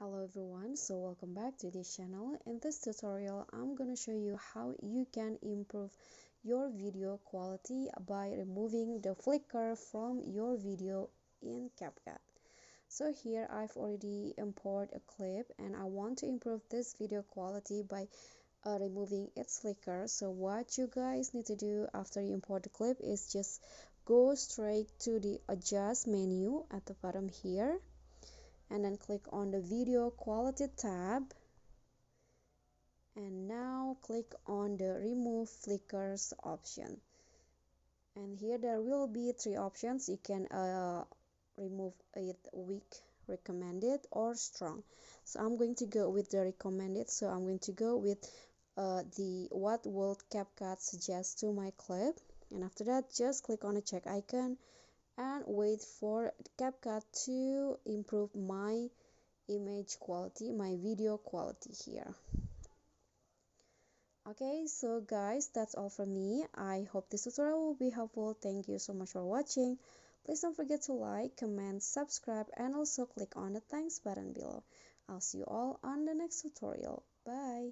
Hello everyone, so welcome back to this channel. In this tutorial I'm going to show you how you can improve your video quality by removing the flicker from your video in CapCut. So here I've already imported a clip and I want to improve this video quality by removing its flicker. So what you guys need to do after you import the clip is just go straight to the adjust menu at the bottom here, and then click on the video quality tab, and now click on the remove flickers option. And here there will be three options. You can remove it weak, recommended, or strong. So I'm going to go with the recommended. So I'm going to go with the what will CapCut suggest to my clip, and after that just click on the check icon and wait for CapCut to improve my image quality, my video quality here. Okay, so guys, that's all from me. I hope this tutorial will be helpful. Thank you so much for watching. Please don't forget to like, comment, subscribe, and also click on the thanks button below. I'll see you all on the next tutorial. Bye.